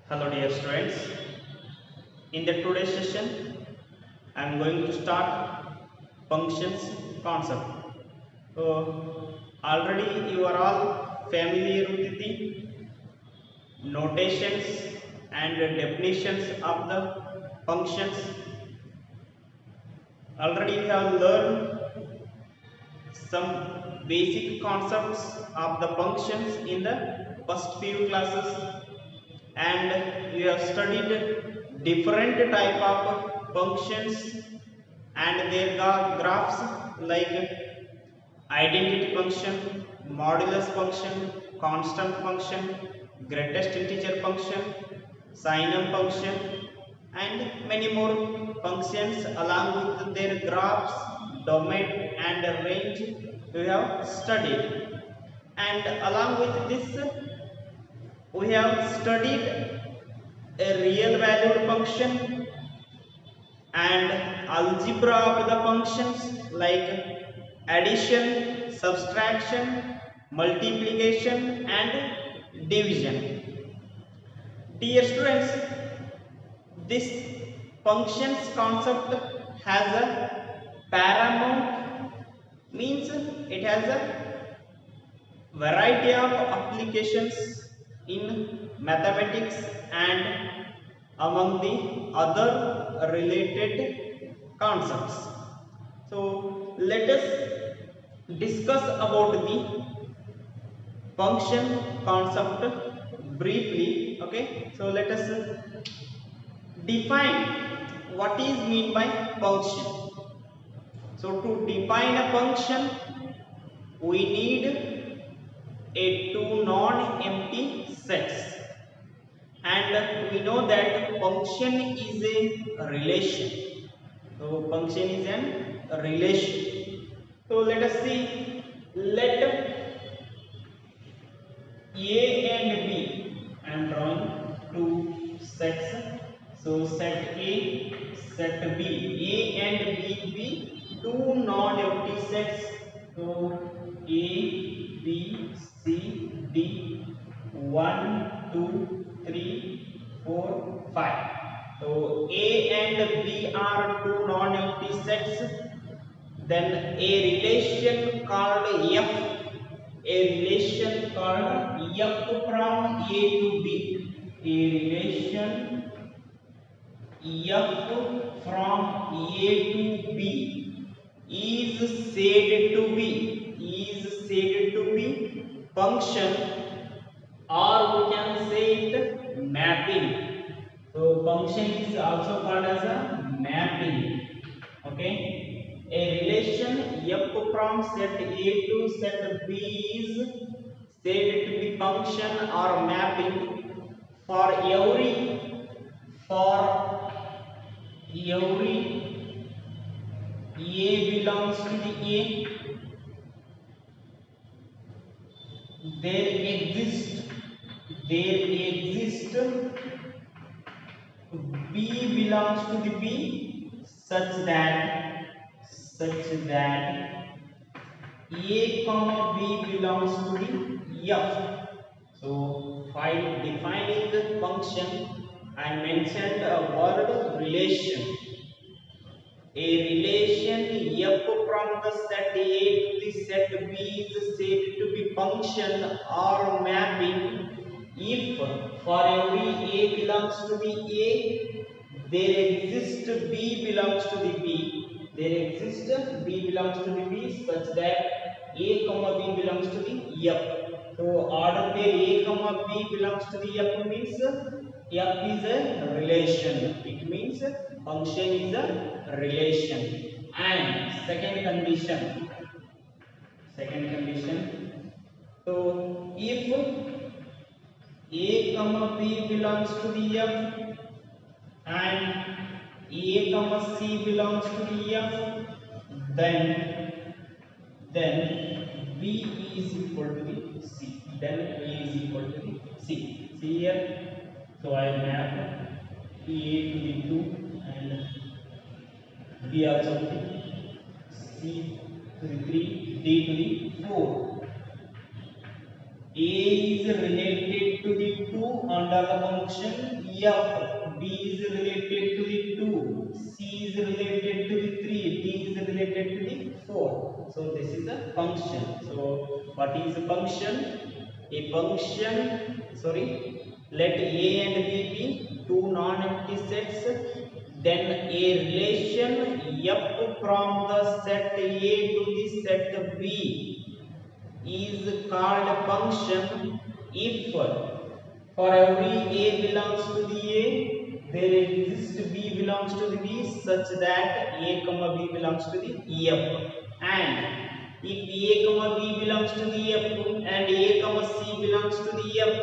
Hello dear students. In the today's session, I am going to start functions concept. Already you are all familiar with the notations and definitions of the functions. Already you have learned some basic concepts of the functions in the first few classes, and you have studied different type of functions and their graphs like identity function, modulus function, constant function, greatest integer function, signum function, and many more functions along with their graphs, domain and range we have studied. And along with this, we have studied a real valued function and algebra of the functions like addition, subtraction, multiplication and division. Dear students, this functions concept has a paramount, means it has a variety of applications in mathematics and among the other related concepts. So let us discuss about the function concept briefly. Okay, so let us define what is mean by function. So to define a function, we need a two non-empty sets, and we know that function is a relation. So function is a relation. So let us see. Let A and B. I am drawing two sets. So set A, set B. A and B be two non-empty sets. So A, B, C, D. 1, 2, 3, 4, 5. So A and B are two non-empty sets. Then a relation called F. A relation called F from A to B. A relation F from A to B is said to be function, or we can say it mapping. So function is also called as a mapping. Okay, a relation F from set A to set B is said to be function or mapping for every A belongs to the A. There exists B belongs to the B such that A comma B belongs to the F. So while defining the function, I mentioned a word relation. A relation F from the set A to the set B is said to be function or mapping if for every A belongs to the A, there exists B belongs to the B. There exists B belongs to the B such that A comma B belongs to the F. So order pair A comma B belongs to the F means F is a relation. It means function is a relation. And second condition. So if A comma B belongs to the F and A comma C belongs to the F, then B is equal to the C. Then B is equal to the C. See here. So I map A to the 2 and B also to the C to the 3, D to the 4. A is related to the 2 under the function F, B is related to the 2, C is related to the 3, D is related to the 4. So this is a function. So what is a function? A function, let A and B be two non-empty sets. Then a relation F from the set A to the set B is called a function if for every A belongs to the A, there exists B belongs to the B such that A comma B belongs to the F. And if A comma B belongs to the F and A comma C belongs to the F,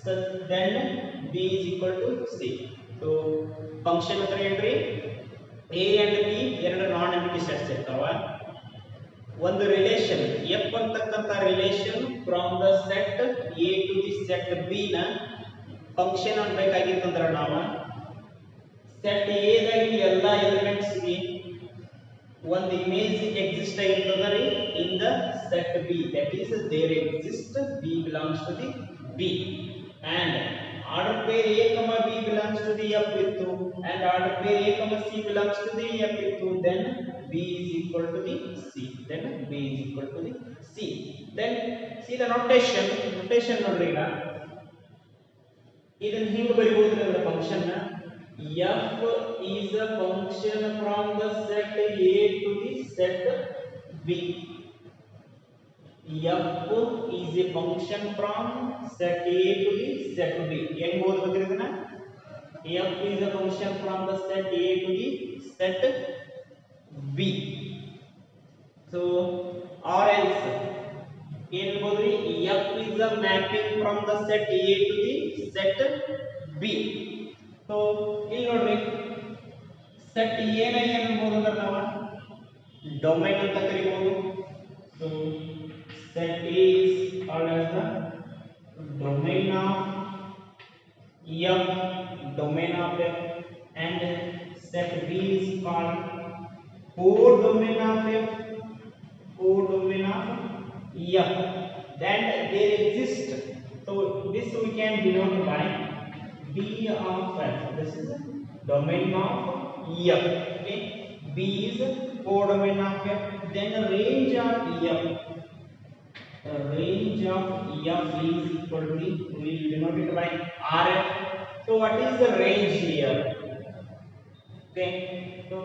such then B is equal to C. So function entry A and B ಎರಡು ನಾನ್ empty sets ಇರ್ತಾವ. ಒಂದು relation F ಅಂತಕ್ಕಂಥ relation from the set A to the set B ನ function ಅನ್ಬೇಕಾಗಿತ್ತಂದ್ರ ನಾವು set A ದಾಗಿ ಎಲ್ಲಾ elements ಗೆ ಒಂದು ಇಮೇಜ್ ಎಕ್ಸಿಸ್ಟ್ ಆಗಿರ್ತದ ರೀ in the set B, that is there exist B belongs to the B and order pair A comma B belongs to the F ittu and order pair A comma C belongs to the F ittu, then B is equal to the C, then B is equal to the C. Then see the notation nodri ಈಗ ಇದನ್ನ ಹಿಂಗೆ ಬರಿಬಹುದು ಅಂದ್ರೆ function ನ F is a function from the set A to the set B. F is a function from set A to the set B. ಹೆಂಗ್ ಓದಬೇಕ್ರಿ ಇದನ್ನ? F is a function from the set A to the set B. So or else ಏನ್ ಹೇಳ್ಬೋದ್ರಿ? F is a mapping from the set A to the set B. So ಇಲ್ಲಿ ನೋಡ್ರಿ set A ನ ಏನ್ ಹೇಳ್ಬೋದು ಅಂದ್ರೆ ನಾವು ಡೊಮೇನ್ ಅಂತ ಕರೀಬಹುದು. So set A is called as the domain of F, domain of F, and set B is called codomain of F, codomain of F. Then there exists, so this we can denote by D of F. This is domain of F. Okay, B is codomain of F. Then range of F. Range of F is equal to we will denote it by RF. So what is the range here? Okay, so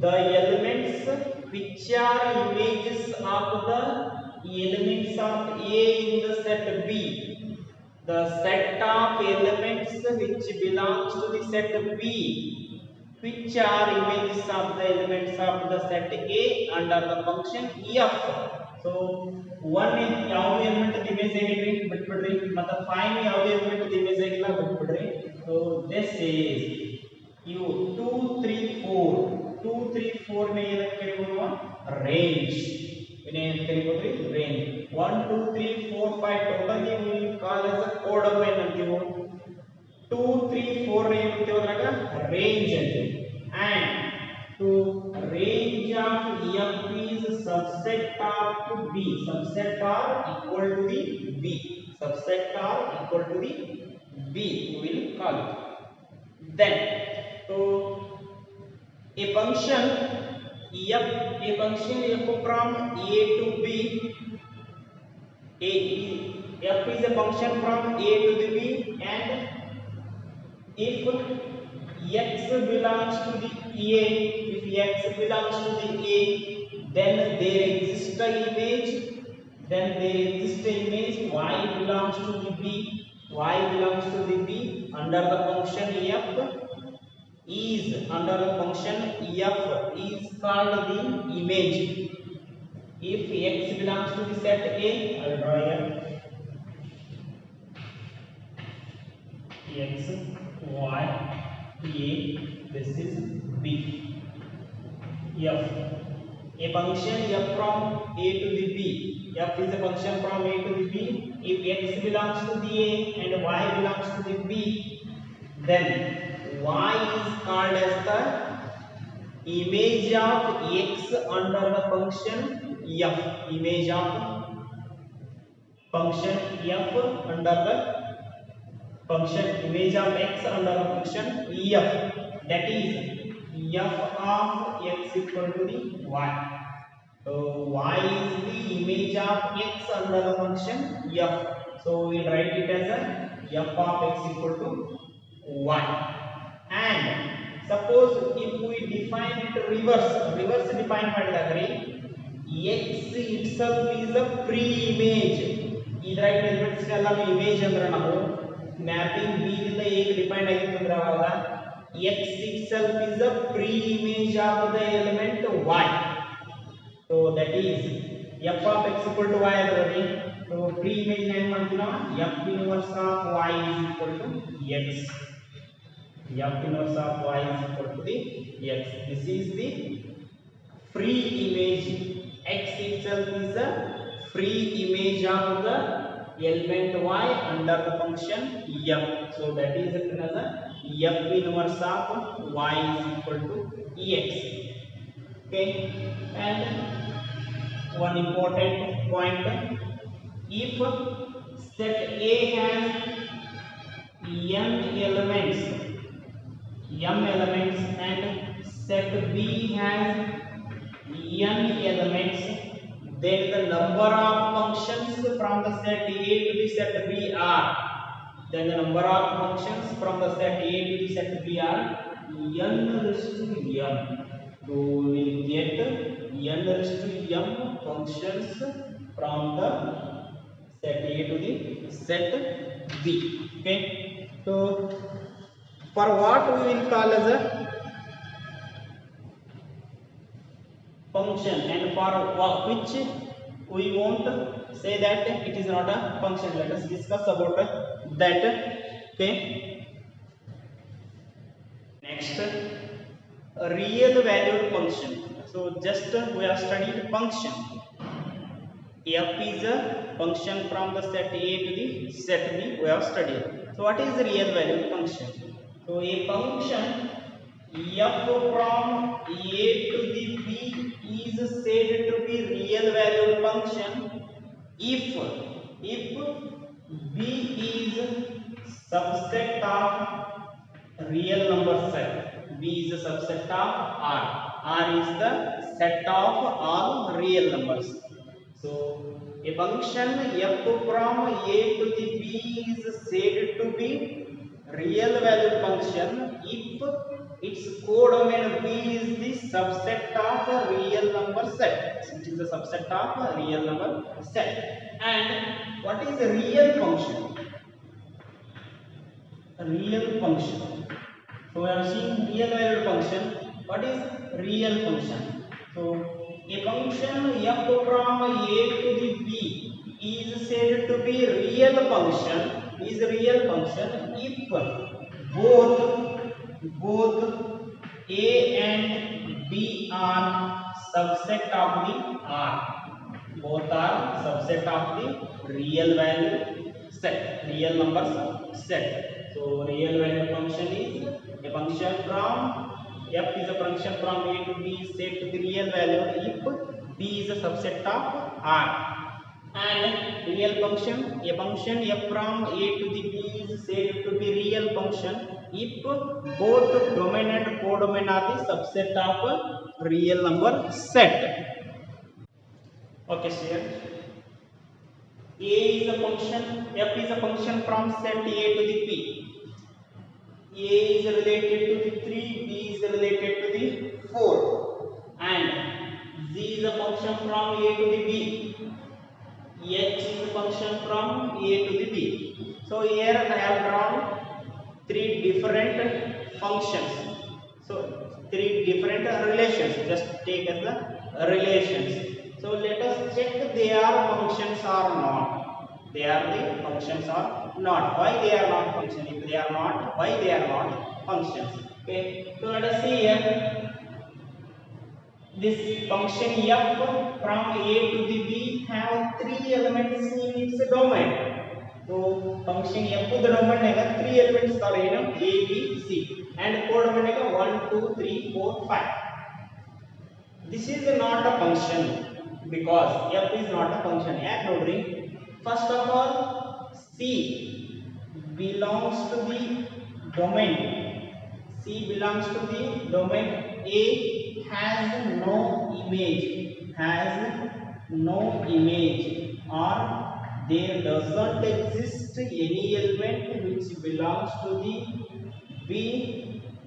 the elements which are images of the elements of A in the set B, the set of elements which belongs to the set B, which are images of the elements of the set A under the function F. So one ಯಾವುದು element image ಆಗಿದ್ರಿ ಬಿಟ್ಬಿಡ್ರಿ, ಮತ್ತೆ 5 ಯಾವುದು element image ಆಗಿಲ್ಲ ಬಿಟ್ಬಿಡ್ರಿ. So this is you 2 3 4 ನೇ ಏನಕ್ಕೆ ಕರೀಬಹುದು? Range. ಏನೇನು ಕರೀಬೋದ್ರಿ? Range. 1 2 3 4 5 totally we will call as a codomain ಅಂತೀವಿ. 2 3 4 ನೇ ಏನಂತೀವಿ ಅದ್ರಾಗ? ರೇಂಜ್ ಅಂತೀವಿ. And to range of F is subset of B. Subset are equal to the B. Subset are equal to the B. We will call it. Then, so a function F from A to B. F is a function from A to the B, and if X belongs to the A, if X belongs to the A, then there exists a image. Then there exists a image Y belongs to the B. Y belongs to the B under the function F is under the function F is called the image. If X belongs to the set A, I will draw here X Y A, this is B. F, a function F from A to the B. F is a function from A to the B. If X belongs to the A and Y belongs to the B, then Y is called as the image of X under the function F. Image of function F under the function image of x under a function f, that is f of x equal to the y. So y is the image of x under the function f. So we write it as a f of x equal to y. And suppose if we define it reverse define ಮಾಡಿದಾದ್ರೆ x itself is a pre-image. ಇದರಾಗ elements ಎಲ್ಲ image ಅಂದ್ರೆ ನಾವು mapping b ದಿಂದ a ಗೆ define ಆಗಿತ್ತು ಅಂದ್ರೆ ಅವಾಗ x itself is a pre-image of the element y. So that is f of x equal to y adrodi. So pre-image na ಏನು ಮಾಡ್ತೀವಿ ನಾವು f inverse of y is equal to x. F inverse of y is equal to the x. This is the free image. X itself is a free image of the element y under the function f. So that is written as a f inverse of y is equal to x. Okay, and one important point: if set A has n elements and set B has n elements, then the number of functions from the set A to the set B are, then the number of functions from the set A to the set B are n raised to m. So we will get n raised to m functions from the set A to the set B. Okay, so for what we will call as a function, and for which we won't say that it is not a function. Let us discuss about that. Okay, next, a real valued function. So just we have studied function. F is a function from the set A to the set B, we have studied. So what is the real valued function? So a function f from A to the B is said to be real valued function if B is subset of real number set. B is a subset of R. R is the set of all real numbers. So a function f from A to the B is said to be real valued function if its codomain B is the subset of a real number set. It is a subset of a real number set. And what is a real function? A real function. So we have seen real valued function. What is real function? So a function f from A to the B is said to be real function if both A and B are subset of the R. Both are subset of the real value set, real numbers set. So real value function is a function from f is a function from A to B is said to be real value if B is a subset of R. And real function, a function f from A to the B is said to be real function if both domain and codomain are the subset of a real number set. Okay, so here A is a function, f is a function from set A to the P. A is related to the 3, B is related to the 4, and Z is a function from A to the B. H is a function from A to the B. So here I have drawn 3 different functions. So 3 different relations. Just take as the relations. So let us check they are functions or not. They are the functions or not. Why they are not functions? If they are not, why they are not functions? Okay. So let us see here. This function f from A to the B have 3 elements in its domain. So function f the domain naga 3 elements are A, B, C, and codomain naga 1, 2, 3, 4, 5. This is not a function because f is not a function. First of all, see belongs to the domain C belongs to the domain A has no image or there doesn't exist any element which belongs to the B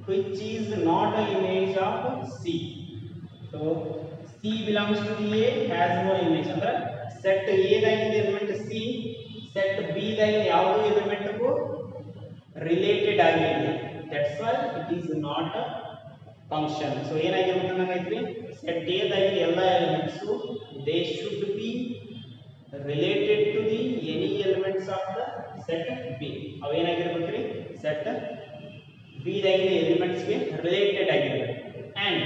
which is not an image of C. So C belongs to the A has no image ಅಂದ್ರೆ set A ದಾಗಿನ element C set B ದಾಗಿನ ಯಾವುದು element ಗೂ related ಆಗಿಲ್ಲ. That's why it is not a function. So ಏನಾಗಿರುತ್ತೆ ನಂಗೈತ್ರಿ set A ದಾಗಿನ ಎಲ್ಲ elements they should be related to the any elements of the set B. ಅವು ಏನಾಗಿರಬೇಕ್ರಿ set B ದಾಗಿನ elements ಗೆ related ಆಗಿರಬೇಕು. And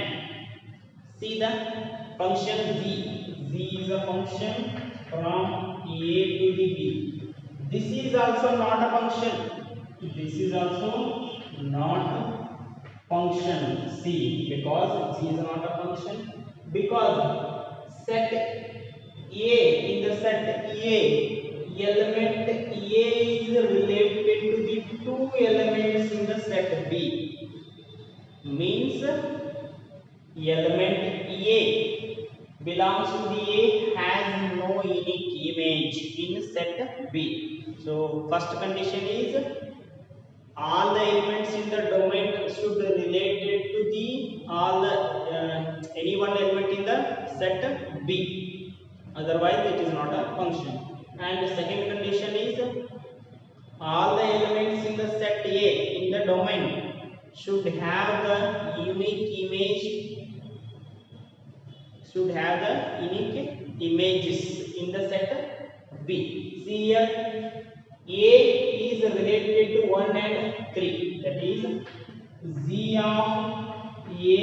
see the function z is a function from A to the B. This is also not a function. This is also not a function C because C is not a function because set A in the set A element A is related to the two elements in the set B means element A belongs to the A has no unique image in set B. So first condition is all the elements in the domain should be related to the any one element in the set B, otherwise it is not a function. And the second condition is all the elements in the set A in the domain should have the unique images in the set B. See here A is related to 1 and 3, that is z of A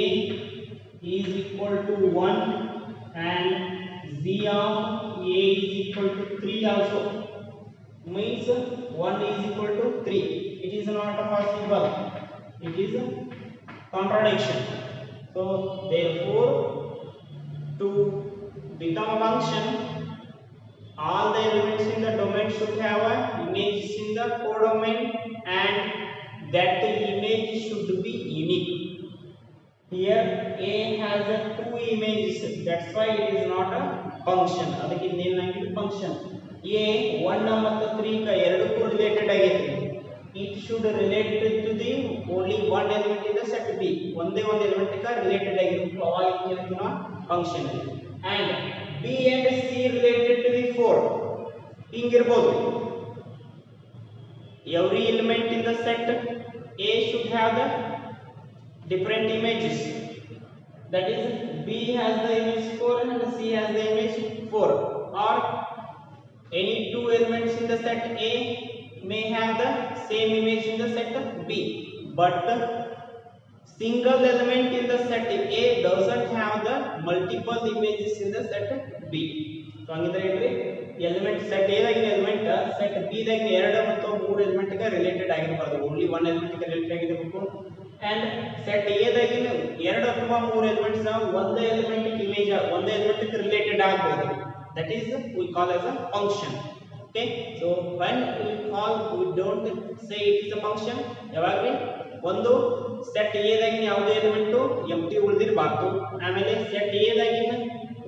is equal to 1 and z of A is equal to 3 also means 1 is equal to 3. It is not possible, it is a contradiction. So therefore to become a function all the elements in the domain should have a image in the codomain and that image should be unique. Here A has a two images, that's why it is not a function. ಅದಕ್ಕೆ ಏನಾಗಿದೆ function A 1 ಮತ್ತು 3 ಕ ಎರಡಕ್ಕೂ related ಆಗೈತಿ. It should relate to the only one element in the set B. ಒಂದೇ ಒಂದು element ಕ related ಆಗಿರುತ್ತೆ ಅವಾಗ ಏನಂತೀವಿ ನಾವು function. And B and C related to the 4 ಹಿಂಗಿರಬಹುದು. Every element in the set A should have the different images, that is B has the image 4 and C has the image 4, or any two elements in the set A may have the same image in the set B, but single element in the set A doesn't have the multiple images in the set B. So hangidre ಹೇಳ್ರಿ element set A ದಾಗಿನ element set B ದಾಗಿನ ಎರಡು ಮತ್ತು ಮೂರು element ಗೆ related ಆಗಿರಬಾರದು, only one element ಗೆ related ಆಗಿರಬೇಕು. And set A ದಾಗಿನ ಎರಡು ಅಥವಾ ಮೂರು elements ಒಂದೇ element ಗೆ image ಒಂದೇ element ಗೆ related ಆಗಬಹುದು, that is we call as a function. Okay, so when we don't say it is a function, ಯಾವಾಗ್ರಿ ಒಂದು ಸೆಟ್ A ದಾಗಿನ ಯಾವುದೇ ಎಲಿಮೆಂಟ್ ಎಂಪ್ಟಿ ಉಳಿದಿರಬಾರದು, ಆಮೇಲೆ ಸೆಟ್ A ದಾಗಿನ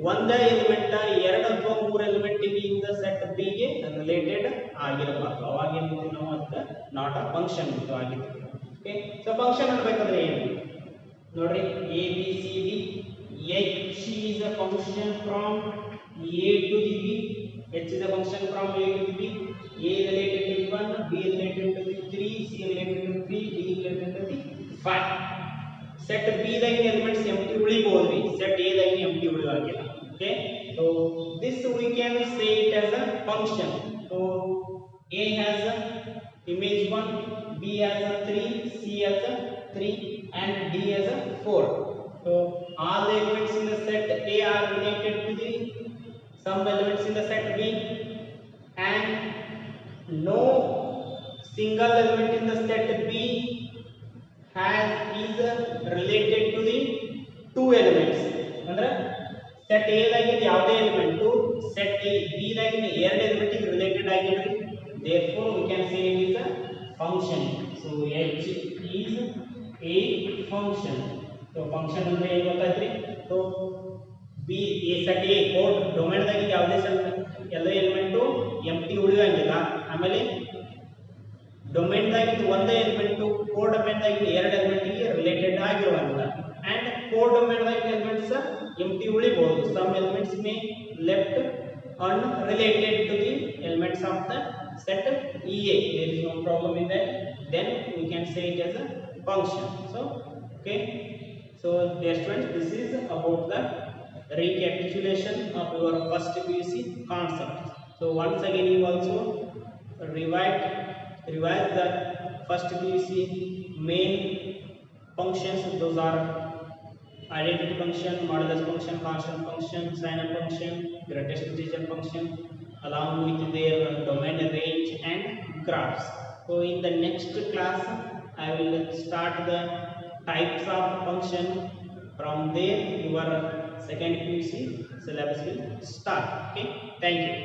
ಒಂದೇ ಎಲಿಮೆಂಟ್ ಎರಡು ಅಥವಾ ಮೂರು element in the set B ಗೆ ರಿಲೇಟೆಡ್ ಆಗಿರಬಾರದು, ಅವಾಗ ಏನಂತೀವಿ ನಾವು ಅದಕ್ಕೆ ನಾಟ್ ಅ ಫಂಕ್ಷನ್ ಅಂತ ಆಗಿದೆ. ಓಕೆ, ಸೊ ಫಂಕ್ಷನ್ ಅನ್ಬೇಕಂದ್ರೆ ಏನು ನೋಡ್ರಿ, A B C D H is a function from A to the B. H is a function from A to the B. A related to the 1, B related to the 3, C related to 3, D related to the 5. Set B ದಾಗಿನ elements empty ಉಳಿಬಹುದ್ರಿ, set A ದಾಗಿನ empty ಉಳಿಯೋದಿಲ್ಲ. Okay, so this we can say it as a function. So A has a image 1, B has a 3, C has a 3 and D has a 4. So all the elements in the set A are related to the some elements in the set B and no single element in the set B is related to the two elements. ಅಂದ್ರೆ set A ದಾಗಿನ ಯಾವುದೇ element set B ದಾಗಿನ ಎರಡು element ಗೆ related ಆಗಿರುತ್ತೆ, therefore we can say it is a function. So h is a function. So function ಅಂದ್ರೆ ಏನು ಗೊತ್ತಾಯ್ತ್ರಿ? So b a set a code domain ದಾಗ ಯಾವುದೇ ಎಲ್ಲ ಎಲಿಮೆಂಟ್ ಎಂಪ್ಟಿ ಉಳಿಯಂಗಿಲ್ಲ. ಆಮೇಲೆ ಡೊಮೇನ್ ದಾಗ ಒಂದೇ ಎಲಿಮೆಂಟ್ ಕೋಡ್ ಡೊಮೇನ್ ದಾಗ ಎರಡು ಎಲಿಮೆಂಟ್ ಗೆ ರಿಲೇಟೆಡ್ ಆಗಿರುವಂಗಿಲ್ಲ. ಅಂಡ್ ಕೋಡ್ ಡೊಮೇನ್ ದಾಗ ಎಲಿಮೆಂಟ್ಸ್ ಎಂಪ್ಟಿ ಉಳಿಬಹುದು. Some elements may left unrelated to the elements of the set EA. There is no problem in that. Then we can say it as a function. So okay, so dear students, this is about the recapitulation of your first PUC concept. So once again you also revise the first PUC main functions. Those are identity function, modulus function, constant function, sign-up function, greatest integer function, along with their domain range and graphs. So in the next class I will start the types of function. From there your second PUC syllabus will start. Okay, thank you.